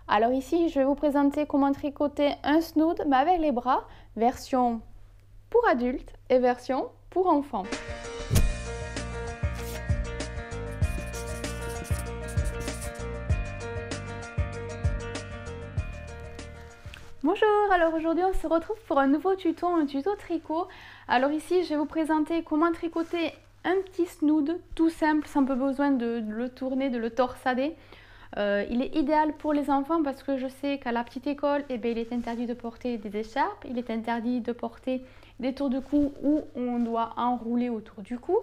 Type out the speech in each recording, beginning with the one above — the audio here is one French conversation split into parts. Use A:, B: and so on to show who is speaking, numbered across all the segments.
A: Alors ici, je vais vous présenter comment tricoter un snood mais avec les bras, version pour adultes et version pour enfants. Bonjour, alors aujourd'hui on se retrouve pour un nouveau tuto, un tuto tricot. Alors ici je vais vous présenter comment tricoter un petit snood tout simple, sans peu besoin de le tourner, de le torsader. Il est idéal pour les enfants parce que je sais qu'à la petite école, il est interdit de porter des écharpes, il est interdit de porter des tours de cou où on doit enrouler autour du cou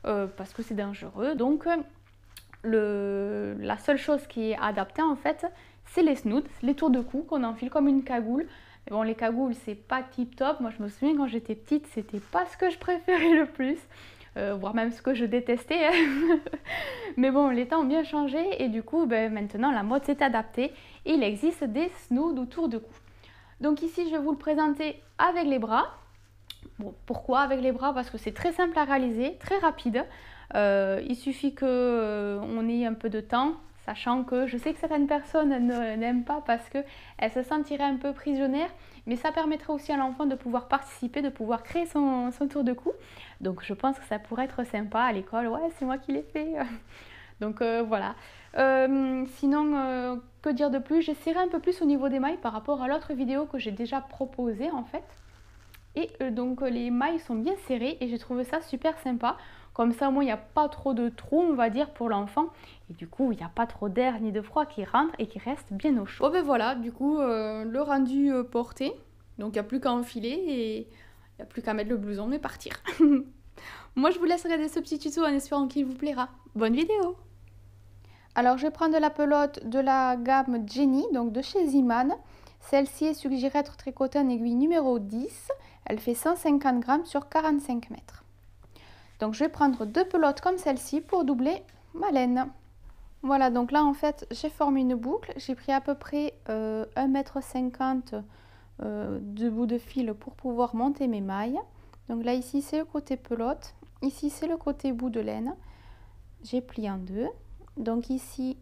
A: parce que c'est dangereux. Donc la seule chose qui est adaptée en fait, c'est les snoods, les tours de cou qu'on enfile comme une cagoule. Mais bon, les cagoules, c'est pas tip top. Moi, je me souviens quand j'étais petite, c'était pas ce que je préférais le plus, voire même ce que je détestais. Mais bon, les temps ont bien changé et du coup, maintenant, la mode s'est adaptée. Et il existe des snoods ou tours de cou. Donc ici, je vais vous le présenter avec les bras. Bon, pourquoi avec les bras? Parce que c'est très simple à réaliser, très rapide. Il suffit qu'on ait un peu de temps, sachant que je sais que certaines personnes n'aiment pas parce qu'elles se sentiraient un peu prisonnières, mais ça permettrait aussi à l'enfant de pouvoir participer, de pouvoir créer son tour de cou. Donc je pense que ça pourrait être sympa à l'école. Ouais, c'est moi qui l'ai fait. Donc voilà. Sinon, que dire de plus? J'essaierai un peu plus au niveau des mailles par rapport à l'autre vidéo que j'ai déjà proposée en fait. Et donc les mailles sont bien serrées et j'ai trouvé ça super sympa. Comme ça, au moins, il n'y a pas trop de trous, on va dire, pour l'enfant. Et du coup, il n'y a pas trop d'air ni de froid qui rentre et qui reste bien au chaud. Bon, ben voilà, du coup, le rendu porté. Donc, il n'y a plus qu'à enfiler et il n'y a plus qu'à mettre le blouson et partir. Moi, je vous laisse regarder ce petit tuto en espérant qu'il vous plaira. Bonne vidéo! Alors, je vais prendre de la pelote de la gamme Jenny, donc de chez Ziman. Celle-ci est suggérée être tricotée en aiguille numéro 10. Elle fait 150 grammes sur 45 mètres. Donc je vais prendre deux pelotes comme celle-ci pour doubler ma laine. Voilà, donc là en fait j'ai formé une boucle. J'ai pris à peu près 1,50 m de bout de fil pour pouvoir monter mes mailles. Donc là ici c'est le côté pelote, ici c'est le côté bout de laine. J'ai plié en deux. Donc ici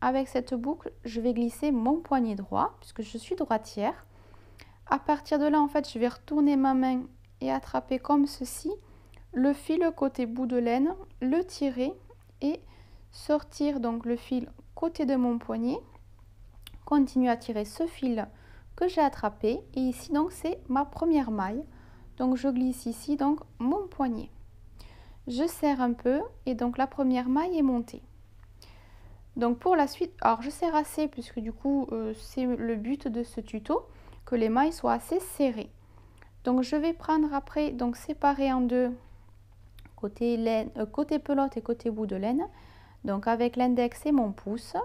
A: avec cette boucle je vais glisser mon poignet droit puisque je suis droitière. À partir de là en fait je vais retourner ma main et attraper comme ceci le fil côté bout de laine, le tirer et sortir donc le fil côté de mon poignet. Continue à tirer ce fil que j'ai attrapé et ici donc c'est ma première maille. Donc je glisse ici donc mon poignet. Je serre un peu et donc la première maille est montée. Donc pour la suite, alors je serre assez puisque du coup c'est le but de ce tuto, que les mailles soient assez serrées. Donc je vais prendre après, donc séparer en deux, côté laine, côté pelote et côté bout de laine. Donc avec l'index et mon pouce,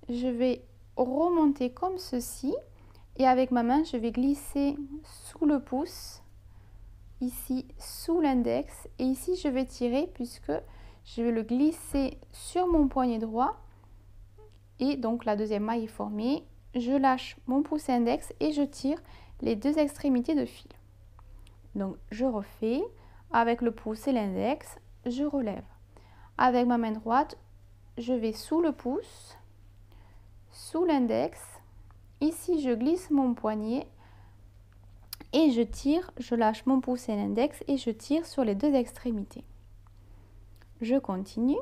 A: je vais remonter comme ceci et avec ma main je vais glisser sous le pouce, ici sous l'index et ici je vais tirer puisque je vais le glisser sur mon poignet droit et donc la deuxième maille est formée. Je lâche mon pouce index et je tire les deux extrémités de fil. Donc je refais avec le pouce et l'index, je relève. Avec ma main droite, je vais sous le pouce, sous l'index. Ici, je glisse mon poignet et je tire, je lâche mon pouce et l'index et je tire sur les deux extrémités. Je continue.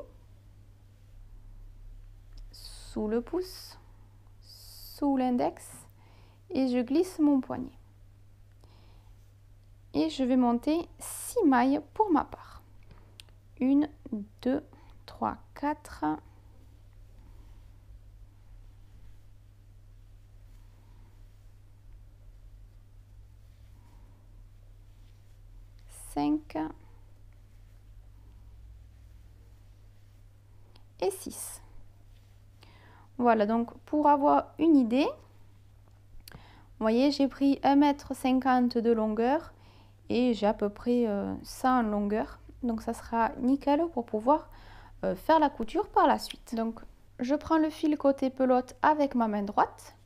A: Sous le pouce, sous l'index et je glisse mon poignet. Et je vais monter 6 mailles pour ma part. 1, 2, 3, 4. 5 et 6. Voilà, donc pour avoir une idée, vous voyez, j'ai pris 1,50 m de longueur et j'ai à peu près ça en longueur. Donc ça sera nickel pour pouvoir faire la couture par la suite. Donc je prends le fil côté pelote avec ma main droite.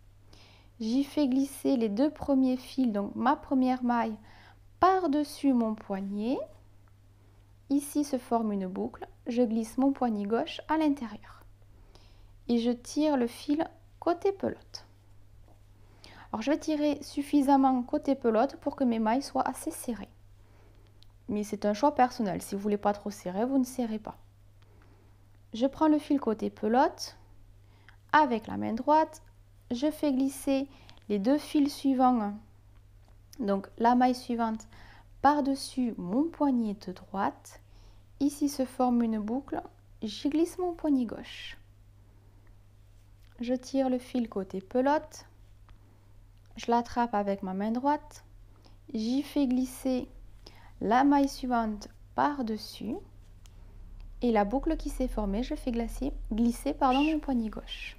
A: J'y fais glisser les deux premiers fils, donc ma première maille par-dessus mon poignet. Ici se forme une boucle. Je glisse mon poignet gauche à l'intérieur. Et je tire le fil côté pelote. Alors je vais tirer suffisamment côté pelote pour que mes mailles soient assez serrées. Mais c'est un choix personnel, si vous ne voulez pas trop serrer, vous ne serrez pas. Je prends le fil côté pelote, avec la main droite, je fais glisser les deux fils suivants, donc la maille suivante par-dessus mon poignet de droite. Ici se forme une boucle, j'y glisse mon poignet gauche. Je tire le fil côté pelote, je l'attrape avec ma main droite, j'y fais glisser la maille suivante par-dessus et la boucle qui s'est formée, je fais glisser mon poignet gauche.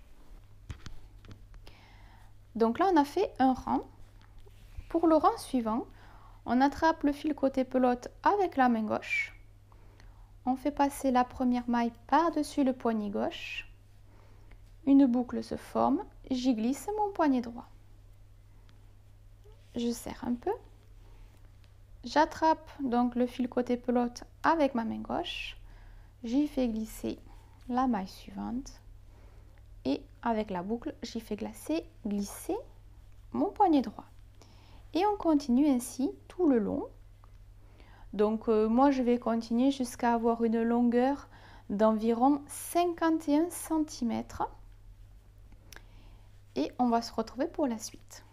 A: Donc là, on a fait un rang. Pour le rang suivant, on attrape le fil côté pelote avec la main gauche. On fait passer la première maille par-dessus le poignet gauche. Une boucle se forme, j'y glisse mon poignet droit. Je serre un peu. J'attrape donc le fil côté pelote avec ma main gauche. J'y fais glisser la maille suivante. Et avec la boucle, j'y fais glisser mon poignet droit. Et on continue ainsi tout le long. Donc moi je vais continuer jusqu'à avoir une longueur d'environ 51 cm. Et on va se retrouver pour la suite.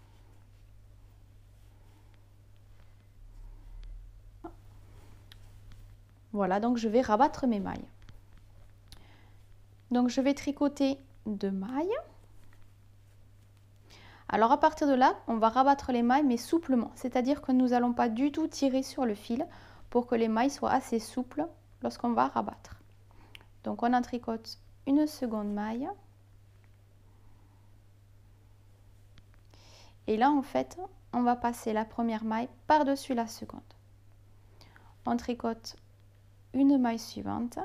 A: Voilà, donc je vais rabattre mes mailles. Donc je vais tricoter 2 mailles. Alors à partir de là, on va rabattre les mailles mais souplement, c'est-à-dire que nous n'allons pas du tout tirer sur le fil pour que les mailles soient assez souples lorsqu'on va rabattre. Donc on en tricote une seconde maille. Et là en fait, on va passer la première maille par-dessus la seconde. On tricote une maille suivante.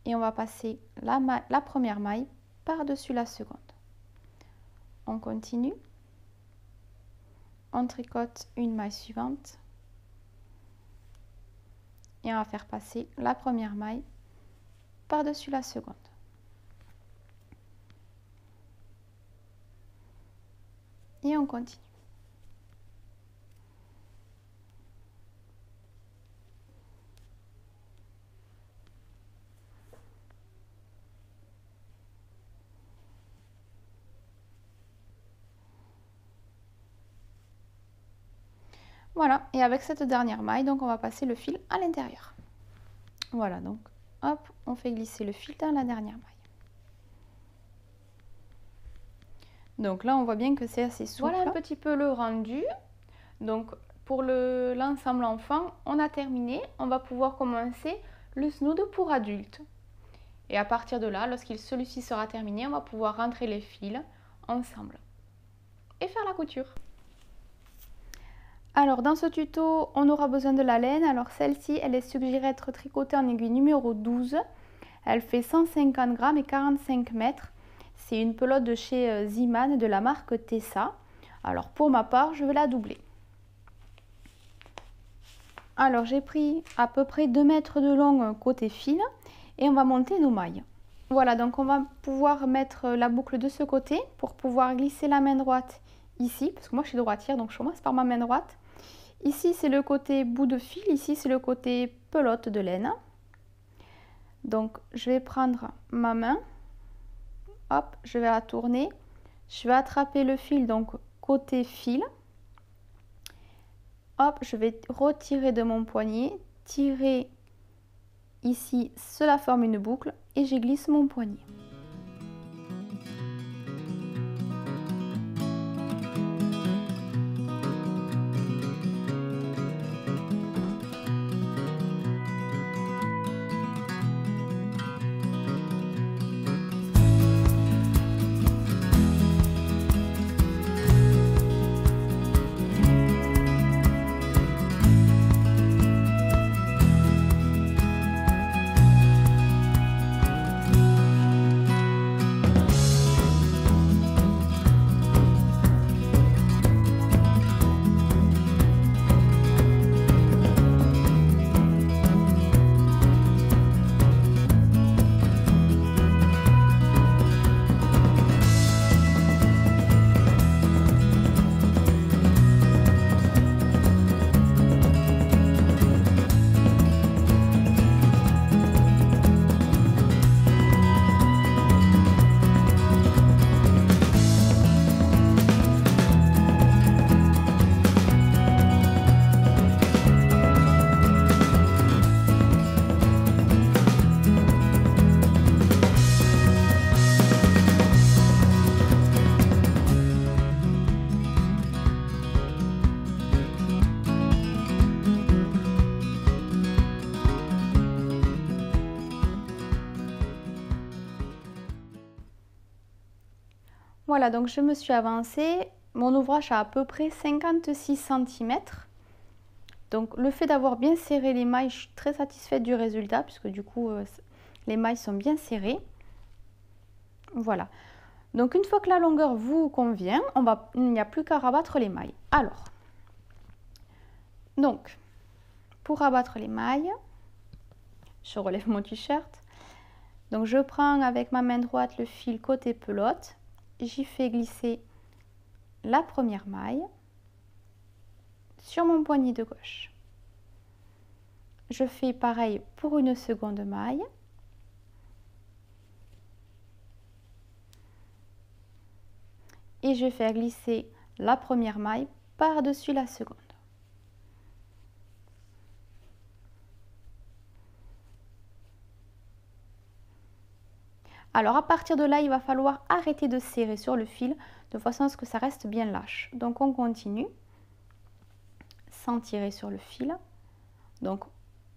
A: Et on va passer la première maille par-dessus la seconde. On continue. On tricote une maille suivante. Et on va faire passer la première maille par-dessus la seconde. Et on continue. Voilà, et avec cette dernière maille, donc on va passer le fil à l'intérieur. Voilà, donc hop, on fait glisser le fil dans la dernière maille. Donc là, on voit bien que c'est assez souple. Voilà un petit peu le rendu. Donc pour l'ensemble enfant, on a terminé. On va pouvoir commencer le snood pour adultes. Et à partir de là, lorsque celui-ci sera terminé, on va pouvoir rentrer les fils ensemble et faire la couture. Alors dans ce tuto, on aura besoin de la laine. Alors celle-ci, elle est suggérée d'être tricotée en aiguille numéro 12. Elle fait 150 grammes et 45 mètres. C'est une pelote de chez Ziman de la marque Tessa. Alors pour ma part, je vais la doubler. Alors j'ai pris à peu près 2 mètres de long côté fil et on va monter nos mailles. Voilà, donc on va pouvoir mettre la boucle de ce côté pour pouvoir glisser la main droite ici, parce que moi je suis droitière, donc je commence par ma main droite. Ici c'est le côté bout de fil, ici c'est le côté pelote de laine. Donc je vais prendre ma main, hop, je vais la tourner, je vais attraper le fil, donc côté fil. Hop, je vais retirer de mon poignet, tirer ici, cela forme une boucle et j'y glisse mon poignet. Voilà, donc je me suis avancée. Mon ouvrage a à peu près 56 cm. Donc le fait d'avoir bien serré les mailles, je suis très satisfaite du résultat puisque du coup les mailles sont bien serrées. Voilà. Donc une fois que la longueur vous convient, il n'y a plus qu'à rabattre les mailles. Alors, donc pour rabattre les mailles, je relève mon t-shirt. Donc je prends avec ma main droite le fil côté pelote, j'y fais glisser la première maille sur mon poignet de gauche. Je fais pareil pour une seconde maille. Et je fais glisser la première maille par-dessus la seconde. Alors à partir de là, il va falloir arrêter de serrer sur le fil de façon à ce que ça reste bien lâche. Donc on continue sans tirer sur le fil. Donc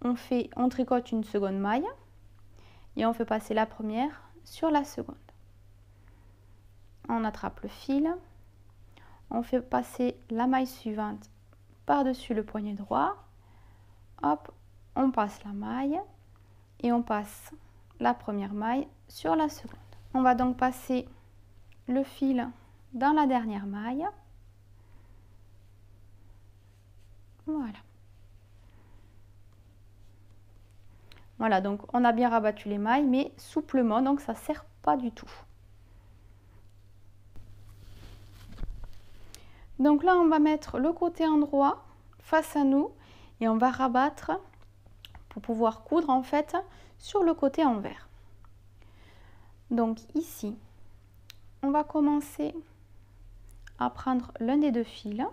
A: on tricote une seconde maille et on fait passer la première sur la seconde. On attrape le fil, on fait passer la maille suivante par-dessus le poignet droit. Hop, on passe la maille et on passe la première maille sur la seconde. On va donc passer le fil dans la dernière maille. Voilà. Voilà, donc on a bien rabattu les mailles, mais souplement, donc ça ne serre pas du tout. Donc là, on va mettre le côté endroit face à nous et on va rabattre pour pouvoir coudre en fait sur le côté envers. Donc ici, on va commencer à prendre l'un des deux fils.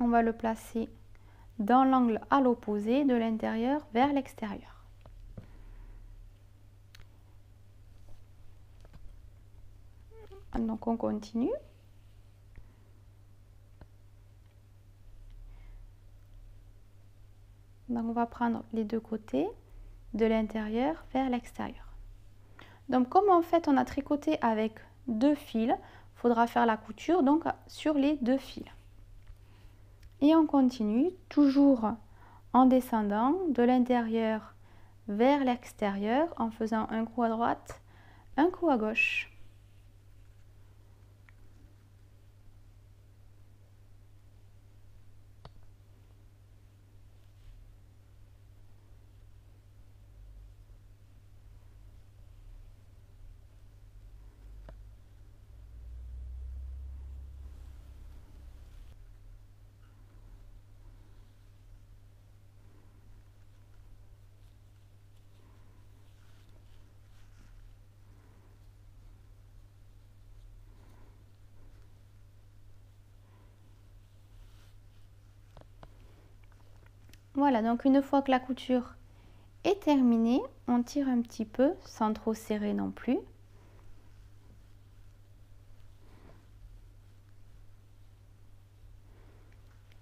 A: On va le placer dans l'angle à l'opposé de l'intérieur vers l'extérieur. Donc on continue. Donc on va prendre les deux côtés de l'intérieur vers l'extérieur. Donc comme en fait on a tricoté avec deux fils, il faudra faire la couture donc sur les deux fils. Et on continue toujours en descendant de l'intérieur vers l'extérieur en faisant un coup à droite, un coup à gauche. Voilà, donc une fois que la couture est terminée, on tire un petit peu sans trop serrer non plus.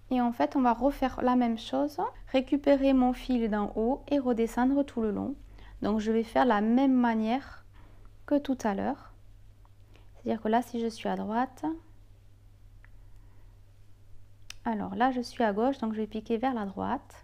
A: Et en fait, on va refaire la même chose, récupérer mon fil d'en haut et redescendre tout le long. Donc je vais faire la même manière que tout à l'heure. C'est-à-dire que là, si je suis à droite, alors là, je suis à gauche, donc je vais piquer vers la droite.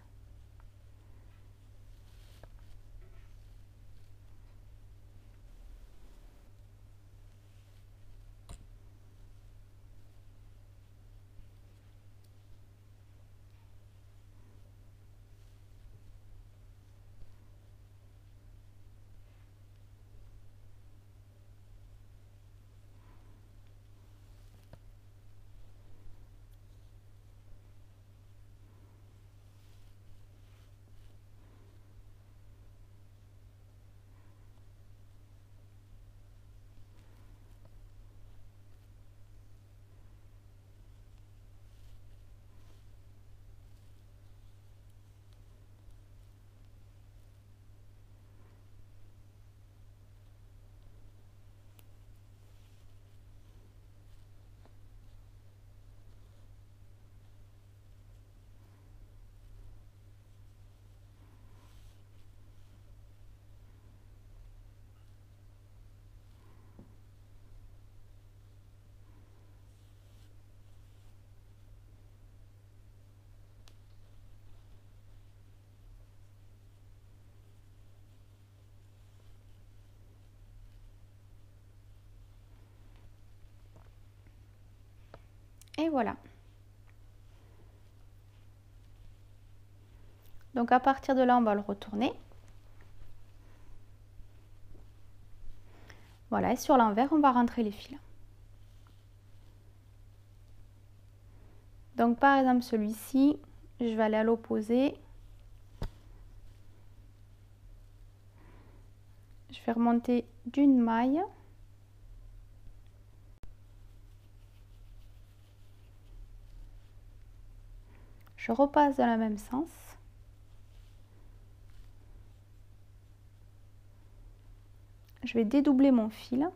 A: Et voilà. Donc à partir de là, on va le retourner. Voilà, et sur l'envers, on va rentrer les fils. Donc par exemple celui-ci, je vais aller à l'opposé. Je vais remonter d'une maille. Je repasse dans le même sens. Je vais dédoubler mon fil.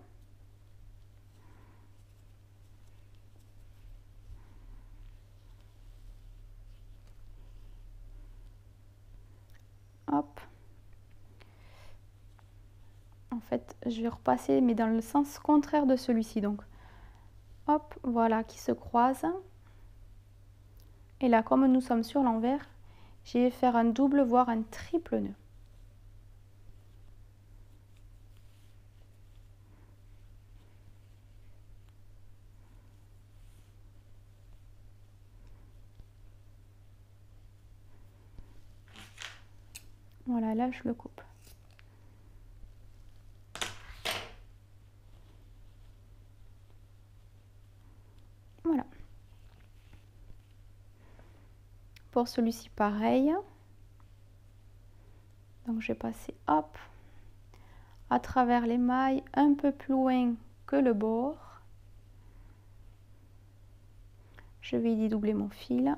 A: Hop. En fait, je vais repasser, mais dans le sens contraire de celui-ci. Donc, hop, voilà, qui se croisent. Et là, comme nous sommes sur l'envers, je vais faire un double, voire un triple nœud. Voilà, là, je le coupe. Voilà. Pour celui-ci, pareil. Donc, je vais passer, hop, à travers les mailles, un peu plus loin que le bord. Je vais y dédoubler mon fil.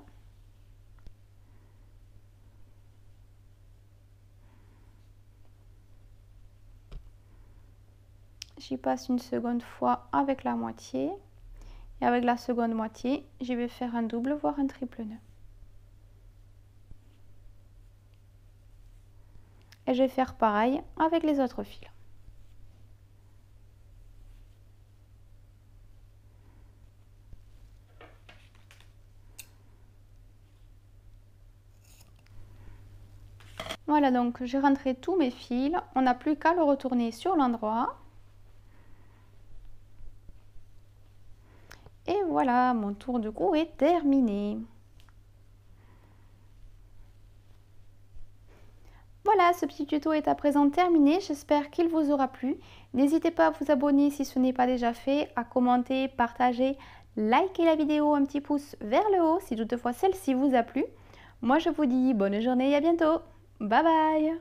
A: J'y passe une seconde fois avec la moitié. Et avec la seconde moitié, je vais faire un double, voire un triple nœud. Et je vais faire pareil avec les autres fils. Voilà, donc j'ai rentré tous mes fils. On n'a plus qu'à le retourner sur l'endroit. Et voilà, mon tour de cou est terminé. Voilà, ce petit tuto est à présent terminé. J'espère qu'il vous aura plu. N'hésitez pas à vous abonner si ce n'est pas déjà fait, à commenter, partager, liker la vidéo, un petit pouce vers le haut si toutefois celle-ci vous a plu. Moi, je vous dis bonne journée et à bientôt. Bye bye.